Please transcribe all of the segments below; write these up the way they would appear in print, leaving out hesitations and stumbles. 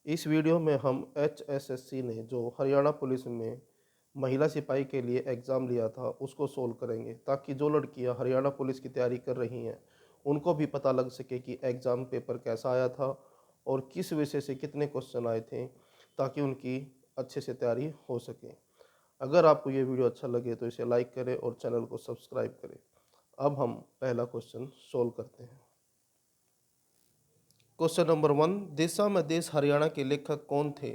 इस वीडियो में हम HSSC ने जो हरियाणा पुलिस में महिला सिपाही के लिए एग्ज़ाम लिया था उसको सोल्व करेंगे, ताकि जो लड़कियां हरियाणा पुलिस की तैयारी कर रही हैं उनको भी पता लग सके कि एग्ज़ाम पेपर कैसा आया था और किस विषय से कितने क्वेश्चन आए थे, ताकि उनकी अच्छे से तैयारी हो सके। अगर आपको ये वीडियो अच्छा लगे तो इसे लाइक करें और चैनल को सब्सक्राइब करें। अब हम पहला क्वेश्चन सोल्व करते हैं। क्वेश्चन नंबर 1, देशा में देश हरियाणा के लेखक कौन थे?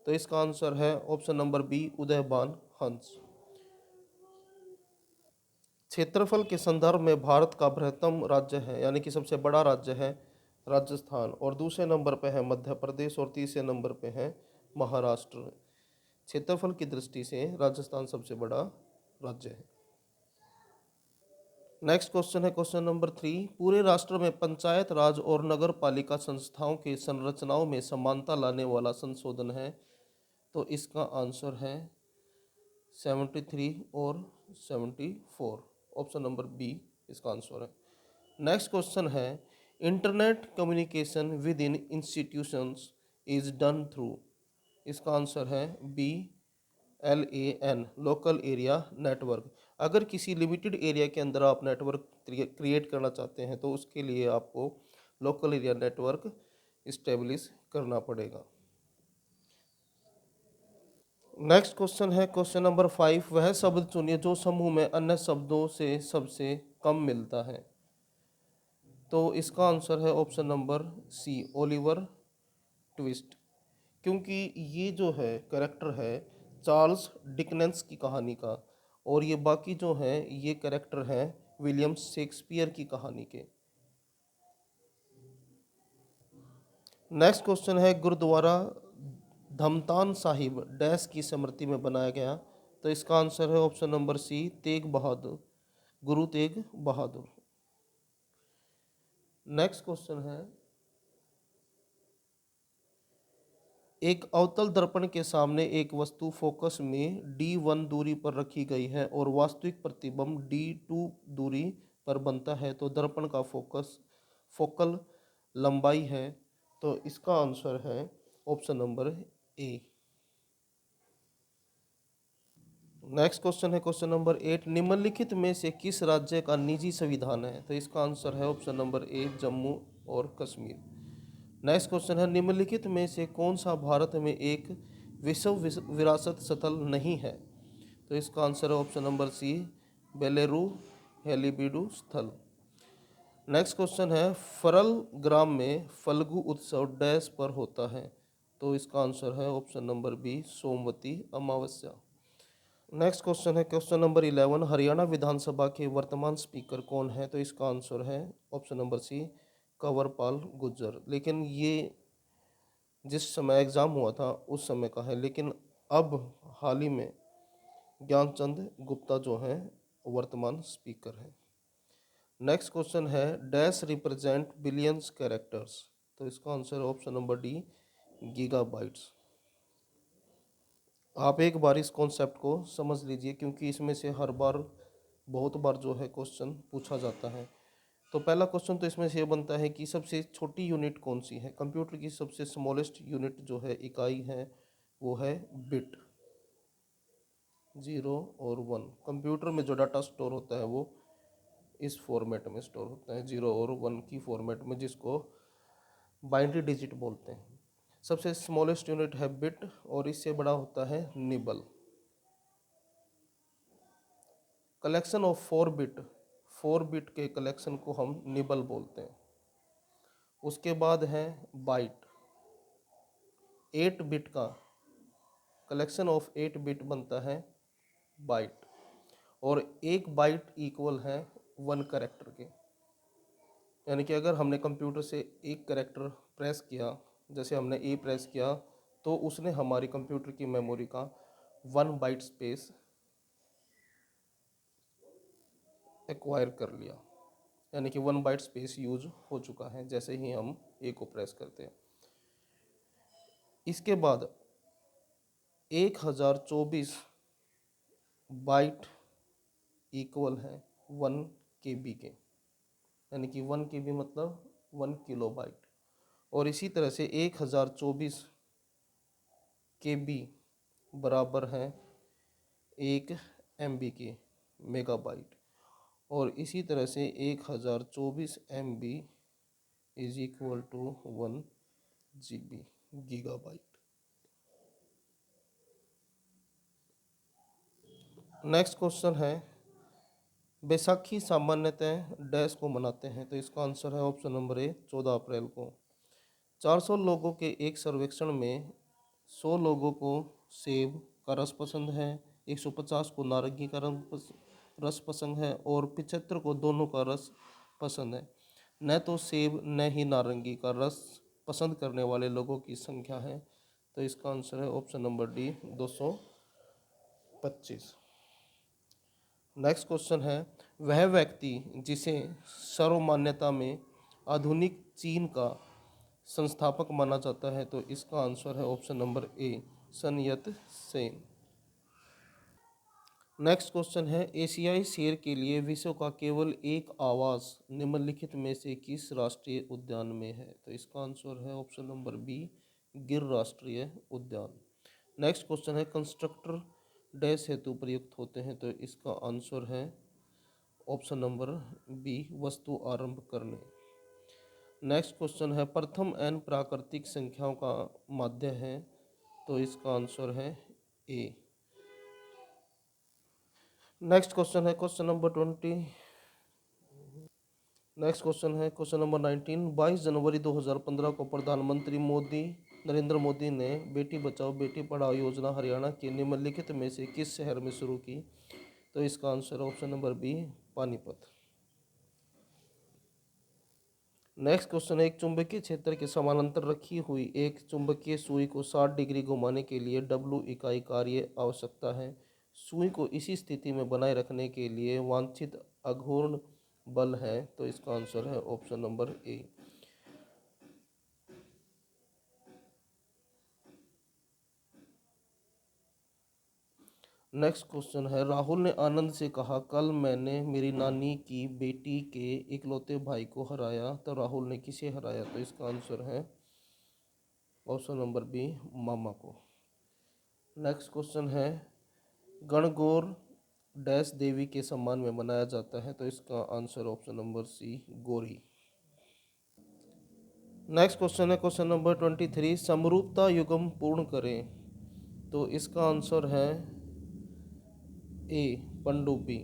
तो इसका आंसर है ऑप्शन नंबर बी, उदयभान हंस। क्षेत्रफल के संदर्भ में भारत का बृहत्तम राज्य है, यानी कि सबसे बड़ा राज्य है राजस्थान, और दूसरे नंबर पे है मध्य प्रदेश और तीसरे नंबर पे है महाराष्ट्र। क्षेत्रफल की दृष्टि से राजस्थान सबसे बड़ा राज्य है। नेक्स्ट क्वेश्चन है क्वेश्चन नंबर 3, पूरे राष्ट्र में पंचायत राज और नगर पालिका संस्थाओं के संरचनाओं में समानता लाने वाला संशोधन है। तो इसका आंसर है 73 और 74। ऑप्शन नंबर बी इसका आंसर है। नेक्स्ट क्वेश्चन है, internet communication within institutions is done through. इसका आंसर है B, LAN, local area network. अगर किसी लिमिटेड एरिया के अंदर आप नेटवर्क क्रिएट करना चाहते हैं तो उसके लिए आपको लोकल एरिया नेटवर्क इस्टेब्लिश करना पड़ेगा। नेक्स्ट क्वेश्चन है क्वेश्चन नंबर 5, वह शब्द चुनिए जो समूह में अन्य शब्दों से सबसे कम मिलता है। तो इसका आंसर है option number C, Oliver Twist. क्योंकि ये जो है करेक्टर है चार्ल्स डिकनेंस की कहानी का, और ये बाकी जो हैं ये करेक्टर हैं विलियम शेक्सपियर की कहानी के। नेक्स्ट क्वेश्चन है, गुरुद्वारा धमतान साहिब डैश की स्मृति में बनाया गया। तो इसका आंसर है ऑप्शन नंबर सी, तेग बहादुर, गुरु तेग बहादुर। नेक्स्ट क्वेश्चन है, एक अवतल दर्पण के सामने एक वस्तु फोकस में D1 दूरी पर रखी गई है और वास्तविक प्रतिबिंब D2 दूरी पर बनता है, तो दर्पण का फोकल लंबाई है। तो इसका आंसर है option number A. Next question है क्वेश्चन नंबर 8, निम्नलिखित में से किस राज्य का निजी संविधान है? तो इसका आंसर है ऑप्शन नंबर ए, जम्मू और कश्मीर। नेक्स्ट क्वेश्चन है, निम्नलिखित में से कौन सा भारत में एक विश्व विरासत स्थल नहीं है? तो इसका आंसर है ऑप्शन नंबर सी, बेलेरू हेलीबीडू स्थल। नेक्स्ट क्वेश्चन है, फरल ग्राम में फल्गु उत्सव डैश पर होता है। तो इसका आंसर है option number B, Somvati Amavasya. Next question है क्वेश्चन नंबर 11, हरियाणा विधानसभा के वर्तमान स्पीकर कौन है? तो इसका आंसर है option number C, Kanwarpal Gurjar. लेकिन ये जिस समय एग्ज़ाम हुआ था उस समय का है, लेकिन अब हाल ही में ज्ञानचंद गुप्ता जो हैं वर्तमान स्पीकर हैं। नेक्स्ट क्वेश्चन है, डैश रिप्रेजेंट बिलियंस कैरेक्टर्स। तो इसका answer option number D, gigabytes. आप एक बार इस कॉन्सेप्ट को समझ लीजिए, क्योंकि इसमें से हर बार बहुत बार जो है क्वेश्चन पूछा जाता है। तो पहला क्वेश्चन तो इसमें से ये बनता है कि सबसे छोटी यूनिट कौन सी है? कंप्यूटर की सबसे स्मॉलेस्ट यूनिट जो है, इकाई है, वो है बिट। 0 और 1। कंप्यूटर में जो डाटा स्टोर होता है वो इस फॉर्मेट में स्टोर होता है, 0 और 1 की फॉर्मेट में, जिसको बाइनरी डिजिट बोलते हैं। सबसे स्मॉलेस्ट यूनिट है बिट और इससे बड़ा होता है निबल। कलेक्शन ऑफ 4 बिट के कलेक्शन को हम निबल बोलते हैं। उसके बाद है बाइट, 8 बिट का कलेक्शन ऑफ 8 बिट बनता है बाइट, और एक बाइट इक्वल है 1 करेक्टर के। यानी कि अगर हमने कंप्यूटर से एक करेक्टर प्रेस किया, जैसे हमने ए प्रेस किया, तो उसने हमारी कंप्यूटर की मेमोरी का 1 बाइट स्पेस एक्वायर कर लिया, यानी कि 1 बाइट स्पेस यूज हो चुका है जैसे ही हम ए को प्रेस करते हैं। इसके बाद 1024 बाइट इक्वल है 1 KB के, यानी कि 1 KB मतलब 1 किलो बाइट। और इसी तरह से 1024 के बी बराबर है 1 MB के मेगाबाइट, और इसी तरह से 1024 MB is equal to 1 GB gigabyte. Next question है, बैसाखी सामान्यतः डैश को मनाते हैं, तो इसका आंसर है ऑप्शन नंबर ए 14 अप्रैल को। 400 लोगों के एक सर्वेक्षण में 100 लोगों को सेब का रस पसंद है, 150 को नारंगी का रस पसंद है और 75 को दोनों का रस पसंद है। न तो सेब न ही नारंगी का रस पसंद करने वाले लोगों की संख्या है, तो इसका आंसर है option number D 225। Next question है, वह व्यक्ति जिसे सर्वमान्यता में आधुनिक चीन का संस्थापक माना जाता है, तो इसका आंसर है ऑप्शन नंबर ए सन यत सेन। नेक्स्ट क्वेश्चन है, एशियाई शेर के लिए विश्व का केवल एक आवास निम्नलिखित में से किस राष्ट्रीय उद्यान में है, तो इसका आंसर है ऑप्शन नंबर बी गिर राष्ट्रीय उद्यान। नेक्स्ट क्वेश्चन है, कंस्ट्रक्टर डैश हेतु प्रयुक्त होते हैं, तो इसका आंसर है ऑप्शन नंबर बी वस्तु आरंभ करने। नेक्स्ट क्वेश्चन है, प्रथम एन प्राकृतिक संख्याओं का माध्य है, तो इसका आंसर है ए। नेक्स्ट क्वेश्चन है क्वेश्चन नंबर 20। नेक्स्ट क्वेश्चन है क्वेश्चन नंबर 19। 22 जनवरी 2015 को प्रधानमंत्री नरेंद्र मोदी ने बेटी बचाओ बेटी पढ़ाओ योजना हरियाणा के निम्नलिखित में से किस शहर में शुरू की, तो इसका answer option number B Panipat. Next question है, एक चुंबकीय क्षेत्र के समानांतर रखी हुई एक चुंबकीय सुई को 60 डिग्री घुमाने के लिए W इकाई कार्य आवश्यकता है। सुई को इसी स्थिति में बनाए रखने के लिए वांछित अघूर्ण बल है, तो इसका आंसर है option number A. Next question है, राहुल ने आनंद से कहा कल मैंने मेरी नानी की बेटी के इकलौते भाई को हराया, तो राहुल ने किसे हराया, तो इसका आंसर है ऑप्शन नंबर बी मामा को। नेक्स्ट क्वेश्चन है, गणगौर डैश देवी के सम्मान में मनाया जाता है, तो इसका answer option number C Gauri. Next question है क्वेश्चन नंबर 23। समरूपता युग्म पूर्ण करें, तो इसका आंसर है ए पनडुब्बी।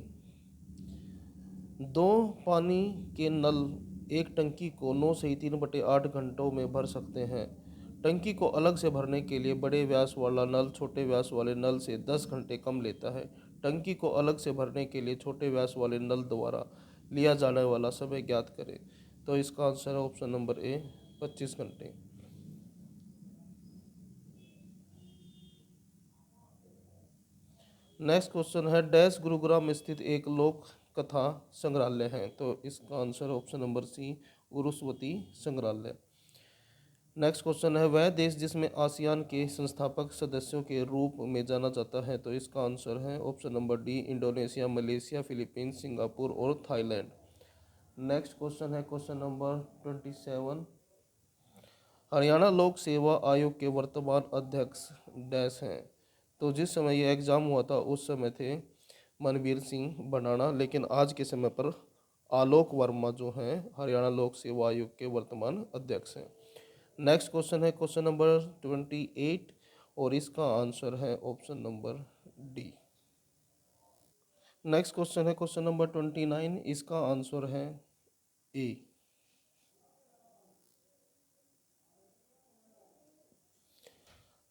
दो पानी के नल एक टंकी को 9 से 3/8 घंटों में भर सकते हैं। टंकी को अलग से भरने के लिए बड़े व्यास वाला नल छोटे व्यास वाले नल से 10 घंटे कम लेता है। टंकी को अलग से भरने के लिए छोटे व्यास वाले नल द्वारा लिया जाने वाला समय ज्ञात करें, तो इसका आंसर है ऑप्शन नंबर ए 25 घंटे। नेक्स्ट क्वेश्चन है, डैश गुरुग्राम स्थित एक लोक कथा संग्रहालय है, तो इसका आंसर ऑप्शन नंबर सी उरुस्वती संग्रहालय। नेक्स्ट क्वेश्चन है, वह देश जिसमें आसियान के संस्थापक सदस्यों के रूप में जाना जाता है, तो इसका आंसर है option number D Indonesia Malaysia Philippines Singapore और थाईलैंड। नेक्स्ट क्वेश्चन है क्वेश्चन नंबर 27। हरियाणा लोक सेवा आयोग के वर्तमान अध्यक्ष डैश हैं, तो जिस समय ये एग्ज़ाम हुआ था उस समय थे मनवीर सिंह बनाना, लेकिन आज के समय पर आलोक वर्मा जो हैं हरियाणा लोक सेवा आयोग के वर्तमान अध्यक्ष हैं। नेक्स्ट क्वेश्चन है क्वेश्चन नंबर 28 और इसका आंसर है option number D. Next question है क्वेश्चन नंबर 29, इसका आंसर है ए।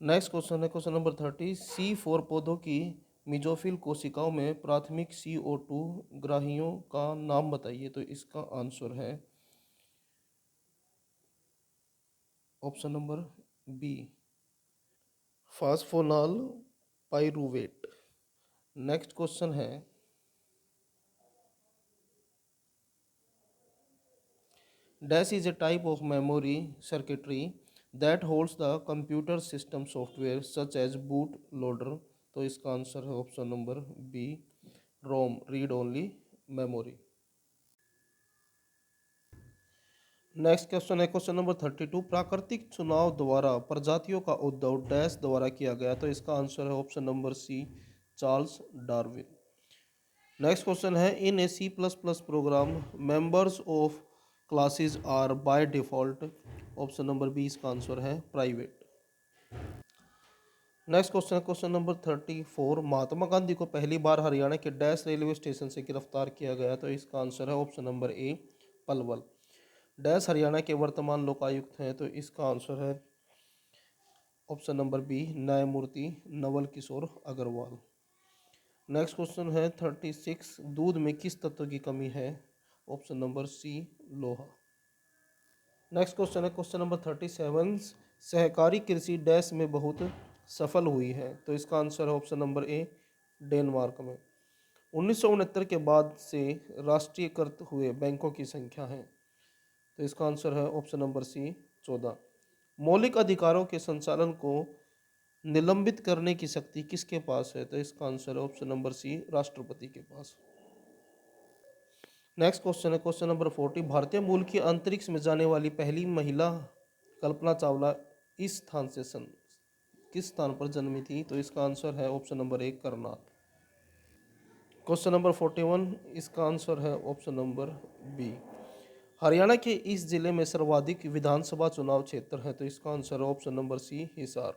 नेक्स्ट क्वेश्चन है क्वेश्चन नंबर 30। C4 पौधों की मिजोफिल कोशिकाओं में प्राथमिक CO2 ग्राहियों का नाम बताइए, तो इसका आंसर है option number B phosphoenolpyruvate. Next question है, dash is a type of memory circuitry that holds the computer system software such as boot loader, तो इसका आंसर है option number B ROM read only memory. Next question है question number 32। प्राकृतिक चुनाव द्वारा प्रजातियों का उद्भव डैश द्वारा किया गया, तो इसका आंसर है option number C, Charles Darwin. Next question है in a C plus plus program members of classes are by default, option number B इसका आंसर है प्राइवेट। नेक्स्ट क्वेश्चन है क्वेश्चन नंबर 34। महात्मा गांधी को पहली बार हरियाणा के डैश रेलवे स्टेशन से गिरफ्तार किया गया, तो इसका आंसर है ऑप्शन नंबर ए, पलवल। डैश हरियाणा के वर्तमान लोकायुक्त हैं, तो इसका आंसर है ऑप्शन नंबर बी, न्यायमूर्ति नवल किशोर अग्रवाल। नेक्स्ट क्वेश्चन है 36। दूध में किस तत्व की कमी है, ऑप्शन नंबर सी, लोहा। नेक्स्ट क्वेश्चन है क्वेश्चन नंबर 37। सहकारी कृषि डैश में बहुत सफल हुई है, तो इसका आंसर है ऑप्शन नंबर ए, डेनमार्क में। 1969 के बाद से राष्ट्रीयकृत हुए बैंकों की संख्या है, तो इसका आंसर है ऑप्शन नंबर सी, 14। मौलिक अधिकारों के संचालन को निलंबित करने की शक्ति किसके पास है, तो इसका आंसर है ऑप्शन नंबर सी, राष्ट्रपति के पास। नेक्स्ट क्वेश्चन है क्वेश्चन नंबर 40। भारतीय मूल की अंतरिक्ष में जाने वाली पहली महिला कल्पना चावला इस स्थान से किस स्थान पर जन्मी थी, तो इसका आंसर है ऑप्शन नंबर ए, करनाल। क्वेश्चन नंबर 41, इसका आंसर है ऑप्शन नंबर बी। हरियाणा के इस जिले में सर्वाधिक विधानसभा चुनाव क्षेत्र है, तो इसका आंसर है option number C, Hisar.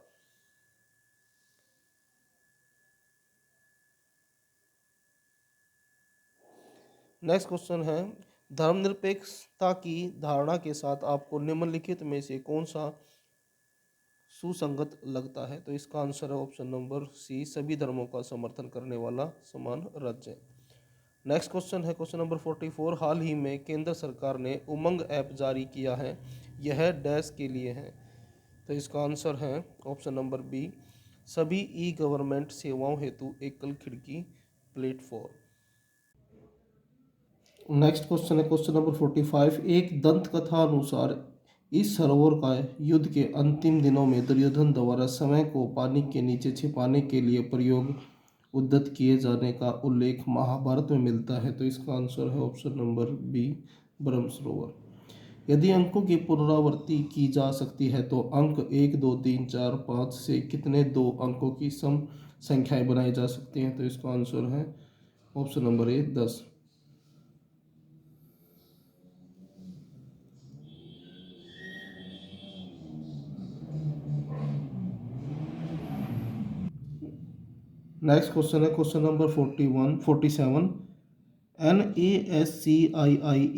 Next question है धर्मनिरपेक्षता की धारणा के साथ आपको निम्नलिखित में से कौन सा सुसंगत लगता है, तो इसका आंसर है ऑप्शन नंबर सी, सभी धर्मों का समर्थन करने वाला समान राज्य। नेक्स्ट क्वेश्चन है क्वेश्चन नंबर 44। हाल ही में केंद्र सरकार ने उमंग ऐप जारी किया है, यह डैश के लिए है, तो इसका आंसर है ऑप्शन नंबर बी, सभी ई गवर्नमेंट सेवाओं हेतु एकल खिड़की प्लेटफॉर्म। नेक्स्ट क्वेश्चन है क्वेश्चन नंबर 45। एक दंत कथा अनुसार इस सरोवर का युद्ध के अंतिम दिनों में दुर्योधन द्वारा समय को पानी के नीचे छिपाने के लिए प्रयोग उद्यत किए जाने का उल्लेख महाभारत में मिलता है, तो इसका आंसर है ऑप्शन नंबर बी, ब्रह्म सरोवर। यदि अंकों की पुनरावृत्ति की जा सकती है तो अंक 1, 2, 3, 4, 5 से कितने दो अंकों की सम संख्याएं बनाई जा सकती हैं, तो इसका आंसर है ऑप्शन नंबर ए, 10। नेक्स्ट क्वेश्चन है question number 47। NASCII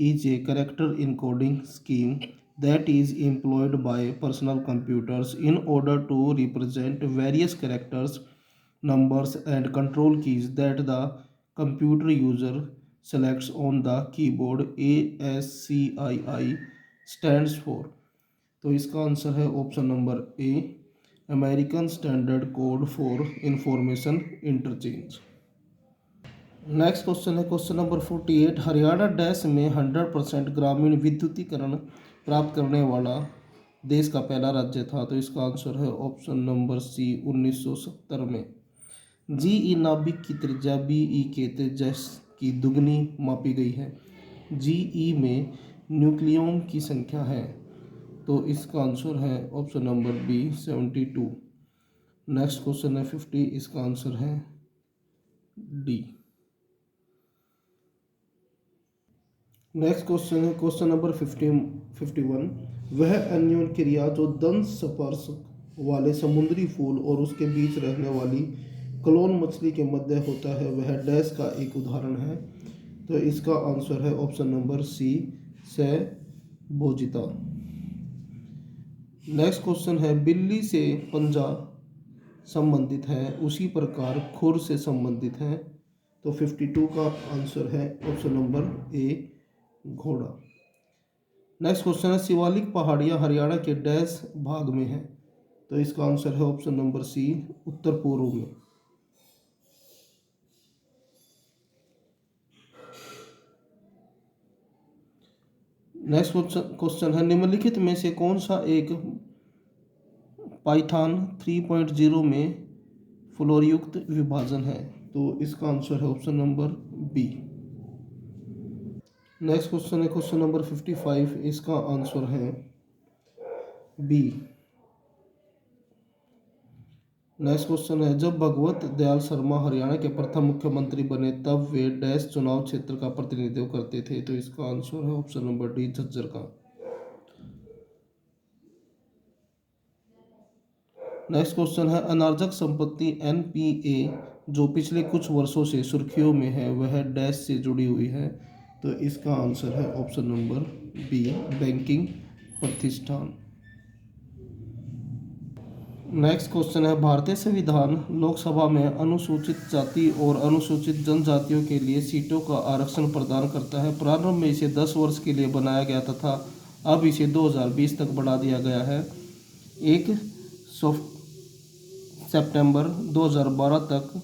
is a character encoding scheme that is employed by personal computers in order to represent various characters, numbers, and control keys that the computer user selects on the keyboard. ASCII stands for, तो इसका answer है option number A, American standard code for information interchange. Next question है question number 48। Haryana dash में 100% ग्रामीण विद्युतीकरण प्राप्त करने वाला देश का पहला राज्य था, तो इसका आंसर है ऑप्शन नंबर सी, 1970 में। जीई नाभिक की त्रिज्या बीई के त्रिज्या की दुगनी मापी गई है। जीई में न्यूक्लियन की संख्या है, तो इसका आंसर है option number B, 72। Next question है 50, इसका आंसर है डी। नेक्स्ट क्वेश्चन है क्वेश्चन नंबर 51। वह अन्योन क्रिया जो दंत स्पर्श वाले समुद्री फूल और उसके बीच रहने वाली क्लोन मछली के मध्य होता है, वह डैश का एक उदाहरण है, तो इसका आंसर है ऑप्शन नंबर सी, सहभोजिता। नेक्स्ट क्वेश्चन है बिल्ली से पंजा संबंधित है उसी प्रकार खुर से संबंधित है, तो 52 का आंसर है ऑप्शन नंबर ए, घोड़ा। नेक्स्ट क्वेश्चन है शिवालिक पहाड़ियाँ हरियाणा के डैश भाग में है, तो इसका आंसर है ऑप्शन नंबर सी, उत्तर पूर्व में। नेक्स्ट क्वेश्चन है निम्नलिखित में से कौन सा एक पाइथन 3.0 में फ्लोरयुक्त विभाजन है, तो इसका आंसर है option number B. Next question है क्वेश्चन नंबर 55, इसका आंसर है बी। नेक्स्ट क्वेश्चन है जब भगवत दयाल शर्मा हरियाणा के प्रथम मुख्यमंत्री बने तब वे डैश चुनाव क्षेत्र का प्रतिनिधित्व करते थे, तो इसका आंसर है ऑप्शन नंबर डी, झज्जर का। नेक्स्ट क्वेश्चन है अनार्जक संपत्ति एनपीए जो पिछले कुछ वर्षों से सुर्खियों में है वह डैश से जुड़ी हुई है, तो इसका आंसर है ऑप्शन नंबर बी, बैंकिंग प्रतिष्ठान। नेक्स्ट क्वेश्चन है भारतीय संविधान लोकसभा में अनुसूचित जाति और अनुसूचित जनजातियों के लिए सीटों का आरक्षण प्रदान करता है। प्रारंभ में इसे 10 वर्ष के लिए बनाया गया तथा अब इसे 2020 तक बढ़ा दिया गया है। 1 सितंबर 2012 तक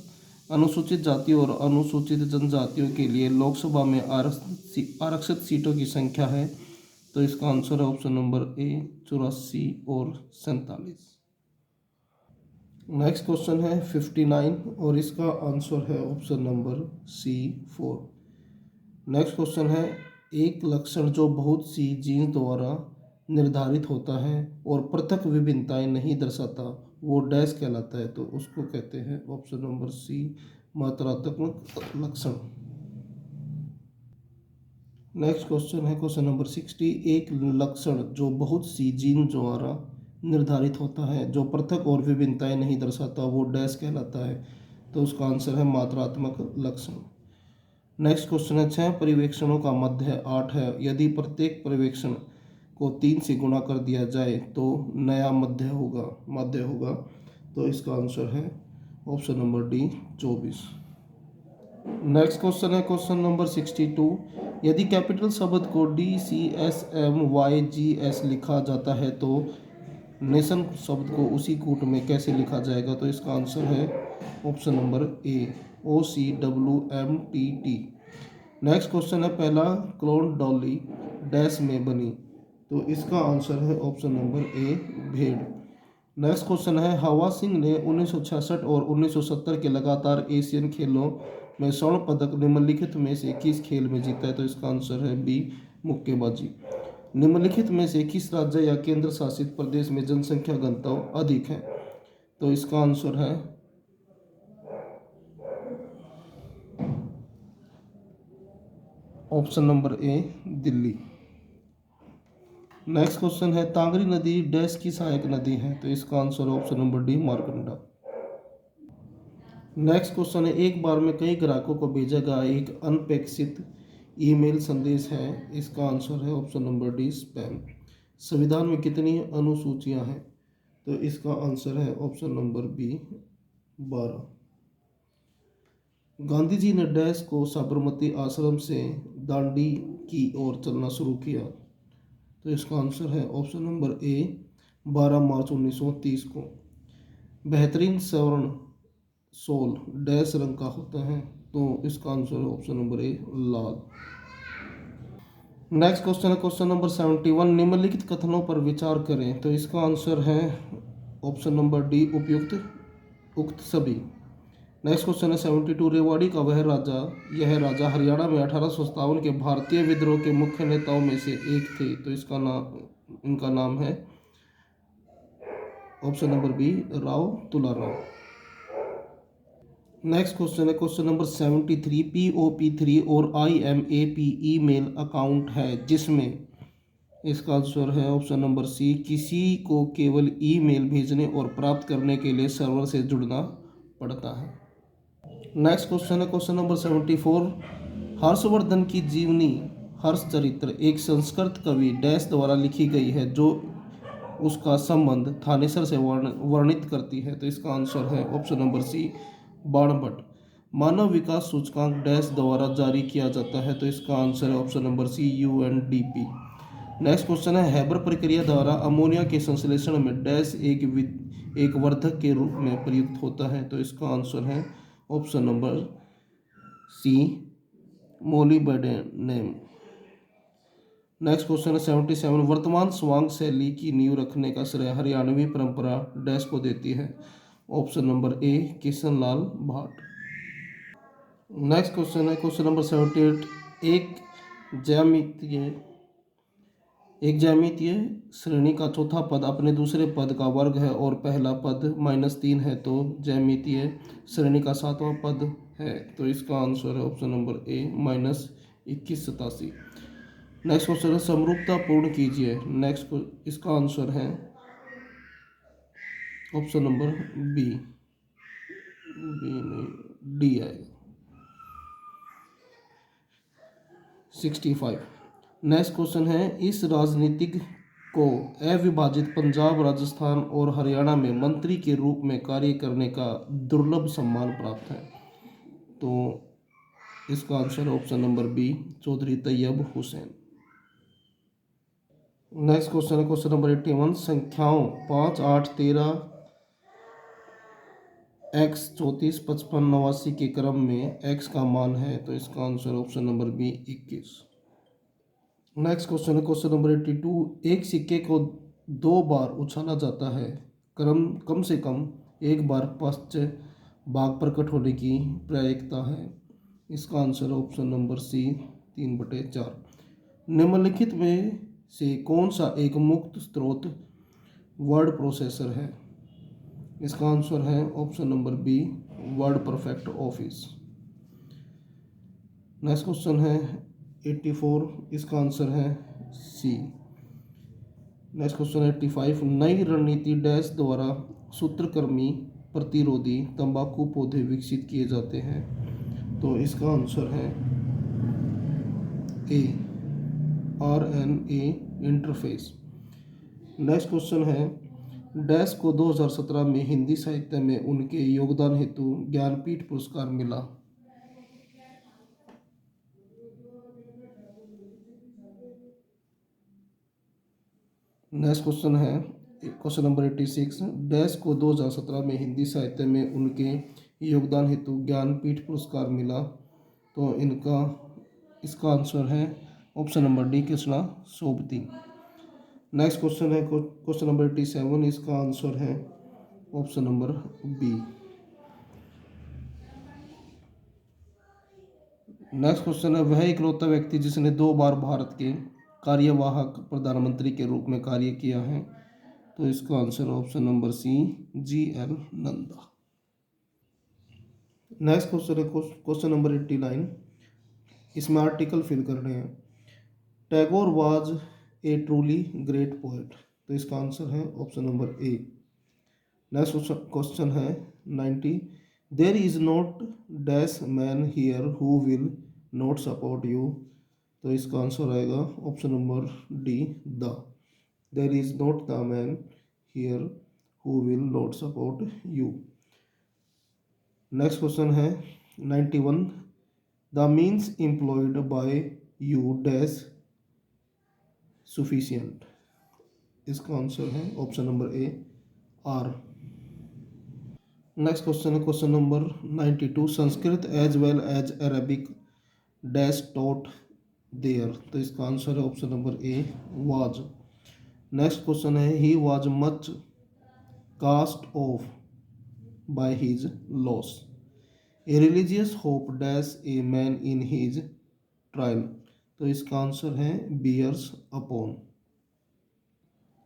अनुसूचित जाति और अनुसूचित जनजातियों के लिए लोकसभा में आरक्षित सीटों की संख्या है, तो इसका आंसर है ऑप्शन नंबर ए, 84 और 47। नेक्स्ट क्वेश्चन है 59 और इसका आंसर है option number C, 4। Next question है एक लक्षण जो बहुत सी जीन्स द्वारा निर्धारित होता है और पृथक विभिन्नताएं नहीं दर्शाता वो डैश कहलाता है, तो उसको कहते हैं ऑप्शन नंबर सी, मात्रात्मक लक्षण। नेक्स्ट क्वेश्चन है क्वेश्चन नंबर 60, एक लक्षण जो बहुत सी जीन्स द्वारा निर्धारित होता है जो पृथक और विभिन्नताएं नहीं दर्शाता वो डैश कहलाता है, तो उसका आंसर है मात्रात्मक लक्षण। नेक्स्ट क्वेश्चन है 6 पर्यवेक्षणों का मध्य 8 है, यदि प्रत्येक पर्यवेक्षण को 3 से गुणा कर दिया जाए तो नया मध्य होगा, तो इसका आंसर है option number D, 24। Next question है क्वेश्चन नंबर 62, यदि कैपिटल शब्द को DCSMYGS लिखा जाता है तो नेशन शब्द को उसी कूट में कैसे लिखा जाएगा, तो इसका आंसर है ऑप्शन नंबर ए, OCWMTT। नेक्स्ट क्वेश्चन है पहला क्लोन डॉली डैश में बनी, तो इसका आंसर है ऑप्शन नंबर ए, भेड़। नेक्स्ट क्वेश्चन है हवा सिंह ने 1966 और 1970 के लगातार एशियन खेलों में स्वर्ण पदक निम्नलिखित में से किस खेल में जीता है, तो इसका आंसर है बी, मुक्केबाजी। निम्नलिखित में से किस राज्य या केंद्र शासित प्रदेश में जनसंख्या घनत्व अधिक है, तो इसका आंसर है ऑप्शन नंबर ए, दिल्ली। नेक्स्ट क्वेश्चन है तांगरी नदी डैश की सहायक नदी है, तो इसका answer option number D, Markanda. Next question है एक बार में कई ग्राहकों को भेजा गया एक अनपेक्षित ईमेल संदेश है, इसका आंसर है ऑप्शन नंबर डी, स्पैम। संविधान में कितनी अनुसूचियां हैं, तो इसका आंसर है option number B, 12। Gandhi ji ने डैश को साबरमती आश्रम से दांडी की ओर चलना शुरू किया, तो इसका आंसर है ऑप्शन नंबर ए, 12 मार्च 1930 को। बेहतरीन स्वर्ण सोल डैश रंग का होता है, तो इसका आंसर है ऑप्शन नंबर ए, लाल। नेक्स्ट क्वेश्चन है क्वेश्चन नंबर 71, निम्नलिखित कथनों पर विचार करें, तो इसका आंसर है ऑप्शन नंबर डी, उक्त सभी। नेक्स्ट क्वेश्चन है 72, रेवाड़ी का यह राजा हरियाणा में 1857 के भारतीय विद्रोह के मुख्य नेताओं में से एक थे, तो इनका नाम है option number B, Rao Tularao. Next question है क्वेश्चन नंबर 73, POP3 और IMAP ईमेल अकाउंट है जिसमें, इसका आंसर है ऑप्शन नंबर सी, किसी को केवल ईमेल भेजने और प्राप्त करने के लिए सर्वर से जुड़ना पड़ता है। नेक्स्ट क्वेश्चन है क्वेश्चन नंबर 74, हर्षवर्धन की जीवनी हर्षचरित्र एक संस्कृत कवि डैश द्वारा लिखी गई है जो उसका संबंध थानेसर से वर्णित करती है, तो इसका आंसर है ऑप्शन नंबर सी, बाणभट्ट। मानव विकास सूचकांक डैश द्वारा जारी किया जाता है, तो इसका आंसर है option number C, UNDP। Next question है हैबर प्रक्रिया द्वारा अमोनिया के संश्लेषण में डैश एक वर्धक के रूप में प्रयुक्त होता है, तो इसका आंसर है option number C, molybdenum. Next question है 77, वर्तमान स्वांग शैली की नींव रखने का श्रेय हरियाणवी परंपरा डैश को देती है, option number A, Kishan Lal Bhat. Next question है क्वेश्चन नंबर 78, एक ज्यामितीय एक ज्यामितीय श्रेणी का चौथा पद अपने दूसरे पद का वर्ग है और पहला पद -3 है, तो ज्यामितीय श्रेणी का सातवां पद है। तो इसका आंसर है ऑप्शन नंबर ए -2187। नेक्स्ट क्वेश्चन है समरूपता पूर्ण कीजिए। इसका आंसर है ऑप्शन नंबर बी। बी नहीं, डी आएगा 65। नेक्स्ट क्वेश्चन है इस राजनीतिक को अविभाजित पंजाब, राजस्थान और हरियाणा में मंत्री के रूप में कार्य करने का दुर्लभ सम्मान प्राप्त है। तो इसका answer option number B Chaudhary Tayyab Hussain. Next question है क्वेश्चन नंबर 81 संख्याओं 5, 8, 13, x 34, 55, 89 के क्रम में x का मान है। तो इसका answer option number B 21। Next question है क्वेश्चन नंबर 82 एक सिक्के को 2 बार उछाला जाता है, क्रम कम से कम एक बार पश्च भाग प्रकट होने की प्रायिकता है। इसका आंसर ऑप्शन नंबर सी 3/4। निम्नलिखित में से कौन सा एक मुक्त स्रोत वर्ड प्रोसेसर है? इसका आंसर है option number B WordPerfect Office. Next question है 84, इसका आंसर है सी। नेक्स्ट क्वेश्चन है 85 नई रणनीति डैश द्वारा सूत्रकृमि प्रतिरोधी तंबाकू पौधे विकसित किए जाते हैं। तो इसका आंसर है ए RNA इंटरफेस। नेक्स्ट क्वेश्चन है डैश को 2017 में हिंदी साहित्य में उनके योगदान हेतु ज्ञानपीठ पुरस्कार मिला। नेक्स्ट क्वेश्चन है क्वेश्चन नंबर 86 डैश को 2017 में हिंदी साहित्य में उनके योगदान हेतु ज्ञानपीठ पुरस्कार मिला। तो इसका आंसर है option number D Krishna Sobti. Next question है क्वेश्चन नंबर 87, इसका आंसर है option number B. Next question है वह इकलौता व्यक्ति जिसने 2 बार भारत के कार्यवाहक प्रधानमंत्री के रूप में कार्य किया है। तो इसका answer option number C GL Nanda. Next question है क्वेश्चन नंबर 89, इसमें आर्टिकल फिल करने हैं। Tagore was a truly great poet. तो इसका आंसर है option number A. Next question है 90 there is not dash man here who will not support you. तो इसका आंसर आएगा option number D the. There is not the man here who will not support you. Next question है 91 the means employed by you dash sufficient. इसका answer है option number A are. Next question है question number 92 Sanskrit as well as Arabic dash taught there. तो इसका answer है option number A was. Next question है he was much cast off by his loss a religious hope dash a man in his trial. तो इसका answer है bears upon.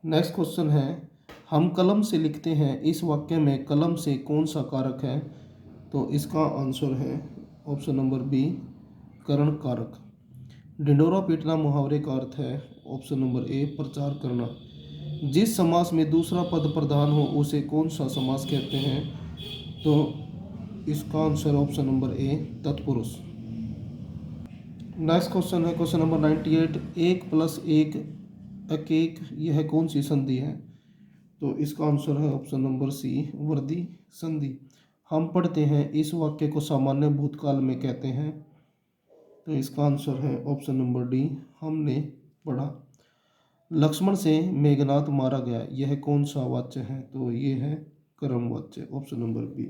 Next question है हम कलम से लिखते हैं, इस वाक्य में कलम से कौन सा कारक है? तो इसका आंसर है ऑप्शन नंबर बी करण कारक। ढिंडोरा पीटना मुहावरे का अर्थ है ऑप्शन नंबर ए प्रचार करना। जिस समास में दूसरा पद प्रधान हो उसे कौन सा समास कहते हैं? तो इसका आंसर ऑप्शन नंबर ए तत्पुरुष। नेक्स्ट क्वेश्चन है क्वेश्चन नंबर 98 1 + 1 एक यह कौन सी संधि है? तो इसका आंसर है ऑप्शन नंबर सी वर्दी संधि। हम पढ़ते हैं इस वाक्य को सामान्य भूतकाल में कहते हैं। तो इसका आंसर है ऑप्शन नंबर डी हमने पढ़ा। लक्ष्मण से मेघनाथ मारा गया यह कौन सा वाच्य है? तो ये है कर्म वाच्य ऑप्शन नंबर बी।